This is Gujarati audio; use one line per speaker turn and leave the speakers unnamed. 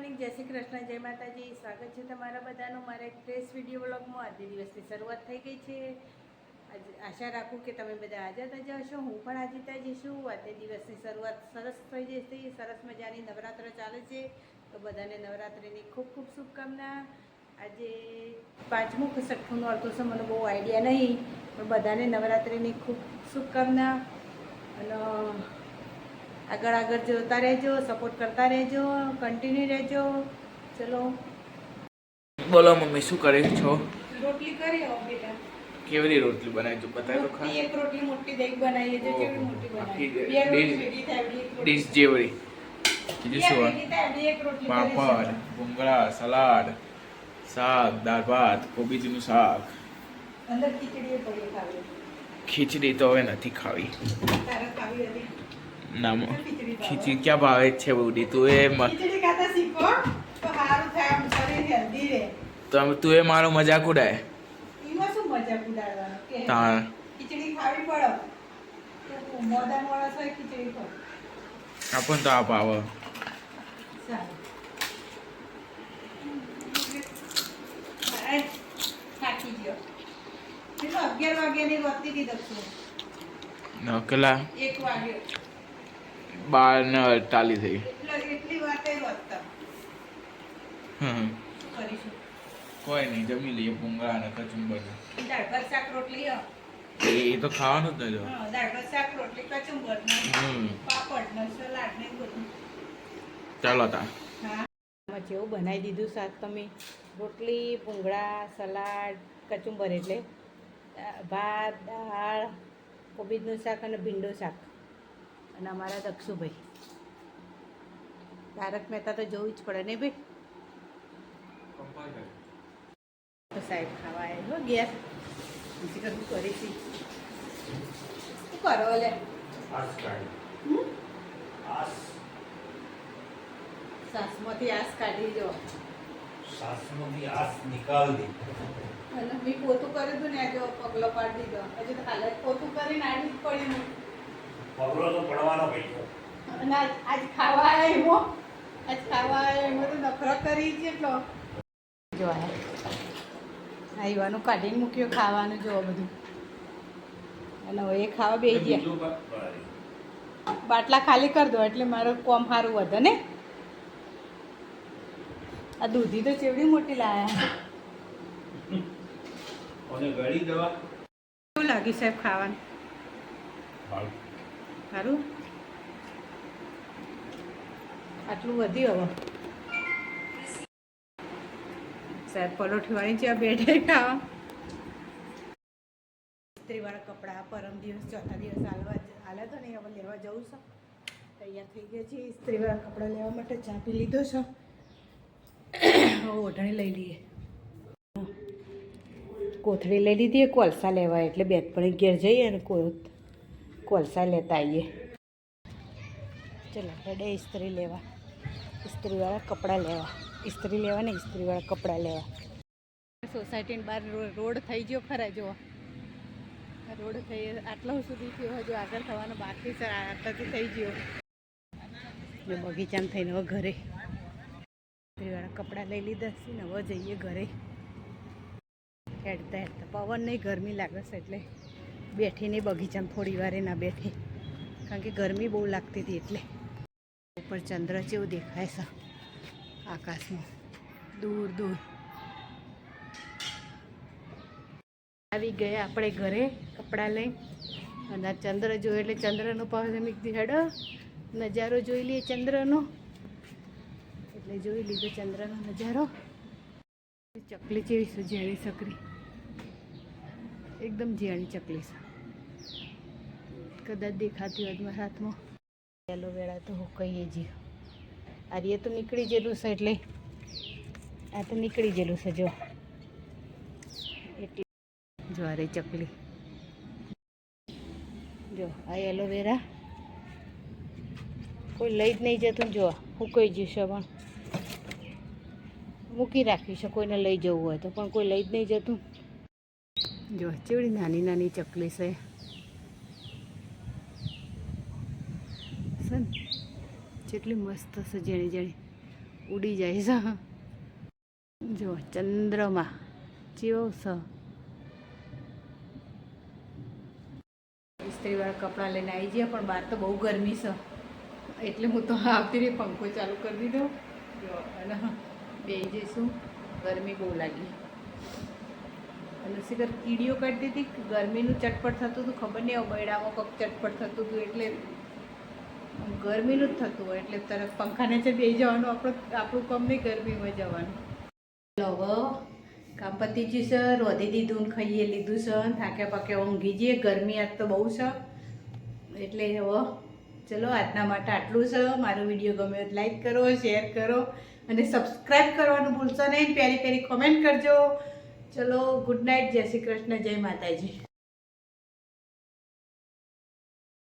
મોર્નિંગ, જય શ્રી કૃષ્ણ, જય માતાજી. સ્વાગત છે તમારા બધાનું મારા એક ફ્રેશ વિડીયો વ્લોગમાં. આજના દિવસની શરૂઆત થઈ ગઈ છે. આશા રાખું કે તમે બધા હાજર થઈ જશો. હું પણ હાજર થઈ જઈશું. આજના દિવસની શરૂઆત સરસ થઈ જશે. સરસ મજાની નવરાત્ર ચાલે છે, તો બધાને નવરાત્રિની ખૂબ ખૂબ શુભકામના. આજે પાંચમું કે છઠ્ઠુંનો અર્થ છે, મને બહુ આઈડિયા નહીં, પણ બધાને નવરાત્રિની ખૂબ શુભકામના. અને આગળ જોતા રહેજો, સપોર્ટ કરતા રહેજો, કન્ટિન્યુ રહેજો. ચલો
બોલો મમ્મી, શું કરે છો?
રોટલી કરી આવો બેટા.
કેવી રોટલી બનાવી તું બતાય તો ખરા.
એક રોટલી મોટી દેખ બનાવીએ છે, કેવી મોટી બનાવી. બે રોટલી ભેગી થાય એવી એક રોટલી.
ડીશ જેવડી. બીજું શું?
ભેગી થાય એવી એક રોટલી કરી
પાપડ, ભૂંગળા, સલાડ, શાક, દાળ ભાત, કોબીજનું શાક.
અંદર ખીચડી પડી ખાવી.
ખીચડી તો હવે નથી ખાવી.
તારે ખાવી હતી?
ના ખીચડી ક્યાં ભાવે છે બુડી? તું એ
ખીચડી ખાતા શીખો તો સારું થાય, આમ શરીર હેલ્ધી રહે.
તો તું એ મારો મજાક ઉડાય.
એમાં શું મજાક ઉડાડવાનો કે
તાણ
ખીચડી ખાવી પડે. મોડા મોડા થાય ખીચડી ખાવ.
આપણ તો આપ આવો.
સારું. થાકી ગયો. કેટલો 11 વાગ્યાની રોટલી કીધું છું.
કેટલા?
1 વાગ્યો.
12:48 થઈ.
એટલી વાતે રોટતા.
હમ
શું કરીશું?
કોઈ નહીં, જમી લઈએ ભૂંગળા અને કચુંબર.
દાળ ભાત શાક રોટલી હો.
એ તો ખાવાનું જ નથી.
હા, દાળ ભાત શાક રોટલી કચુંબર ને પાપડ ને સલાડ ને બધું.
ચાલો તા.
હા, જેવું બનાવી દીધું શાક તમે. રોટલી, ભૂંગળા, સલાડ, કચુંબર એટલે ભાત, દાળ, કોબીજનું શાક અને ભીંડો શાક. અને અમારા દક્ષુભાઈ તારક મહેતા તો જોવું જ પડે ને ભાઈ. તો સાહેબ ખાવા આવ્યો ગેસ બીજી કશું કરીશી. શું કરો લે? સાસમાંથી આસ કાઢી જો.
સાસમાંથી આસ નિકાલ દી.
અને મેં પોતું કર્યું હતું ને, આજે પગલો પાડી દીધો. હજુ તો કાલે પોતું કરીને આડી જ પડી ને.
પગલો તો પડવાનો કહીજો.
અને આજ ખાવા આવ્યો. આજ ખાવા આવ્યો એમાં તો નખરો કરી છે એટલો. જો આવવાનું કાઢીને મૂક્યો, ખાવાનું જો બધું. અને હવે એ ખાવા બે ગયા. બાટલા ખાલી કરી દો એટલે મારું કોમ સારું વધે ને. આ દૂધી તો ચેવડી મોટી લાયા.
અને ગળી દવા
કેવું લાગ્યું સાહેબ ખાવાનું? સારું. આટલું વધ્યું હવે. સાહેબ પરોઠીવાળી છે, બેઠે ખાવા. ઇસ્ત્રીવાળા કપડાં પરમ દિવસ ચોથા દિવસ હાલ્યા તો ને, હવે લેવા જવું છે. તૈયાર થઈ ગયા છે ઇસ્ત્રીવાળા કપડાં લેવા માટે. ચા પી લીધો છે, હવે ઓઢણી લઈ લઈએ. કોથળી લઈ લીધી, કોલસા લેવા એટલે બેનપણી ઘેર જઈએ અને કોલસા લેતા આવીએ. ચલો હેડે ઇસ્ત્રી લેવા, ઇસ્ત્રીવાળા કપડાં લેવા. ઇસ્ત્રી લેવા ને ઇસ્ત્રીવાળા કપડાં લેવા. સોસાયટીની બહાર રોડ થઈ ગયો ખરા. જો રોડ થઈ આટલો સુધી થયો, હજુ આગળ થવાનો બાકી છે. આટલાથી થઈ ગયો. જો બગીચામાં થઈને હવે ઘરે ઇસ્ત્રીવાળા કપડાં લઈ લીધા છે ને હવે જઈએ ઘરે. હેડતા હેડતા પવન નહીં, ગરમી લાગે છે એટલે બેઠીને બગીચામાં થોડી વાર ના બેઠી, કારણ કે ગરમી બહુ લાગતી હતી એટલે. ઉપર ચંદ્ર જેવું દેખાય છે આકાશમાં દૂર દૂર. આવી ગયા આપણે ઘરે કપડાં લઈ. અને આ ચંદ્ર જોયો એટલે ચંદ્રનો પાછળ હેડો નજારો જોઈ લઈએ ચંદ્રનો. એટલે જોઈ લીધો ચંદ્રનો નજારો. ચકલી જેવી છે, ઝેરી સકરી, એકદમ ઝેરી ચકલી છે. કદાચ દેખાતી હોય મારા હાથમાં. એલોવેરા તો હું કહીએ જ. આ એ તો નીકળી ગયેલું છે એટલે આ તો નીકળી ગયેલું છે. જો એટલે જો આ રે ચકલી. જો આ એલોવેરા કોઈ લઈ જ નહીં જતું. જો હુકાઈ જશે, પણ મૂકી રાખ્યું છે. કોઈને લઈ જવું હોય તો, પણ કોઈ લઈ જ નહીં જતું. જો ચેવડી નાની નાની ચકલી છે. જેટલી મસ્ત છે, જેણી જેણી ઉડી જાય છે. જો ચંદ્રમાં જેવો છે. ઇસ્ત્રીવાળા કપડાં લઈને આવી ગયા પણ બહાર તો બહુ ગરમી છે એટલે હું તો આવતી રહી પંખો ચાલુ કરી દીધો. જો અને બે જઈશું, ગરમી બહુ લાગી અને શીખર કીડીઓ કાઢતી હતી, ગરમીનું ચટપટ થતું હતું, ખબર નહીં હવે બૈડામાં કોક ચટપટ થતું હતું એટલે ગરમીનું જ થતું હોય એટલે તરત પંખાને છે બે જવાનું, આપણું કામ નહીં ગરમીમાં જવાનું. હવે કામ પતી ગયું છે, રોધી દીધું ને ખાઈએ લીધું છે, થાક્યા પાક્યા ઊંઘી જઈએ. ગરમી આજ તો બહુ છે એટલે હવે ચલો આજના માટે આટલું છે. મારો વિડીયો ગમે તો લાઈક કરો, શેર કરો અને સબસ્ક્રાઈબ કરવાનું ભૂલશો નહીં. પ્યારી પ્યારી કોમેન્ટ કરજો. ચલો ગુડ નાઇટ, જય શ્રી કૃષ્ણ, જય માતાજી.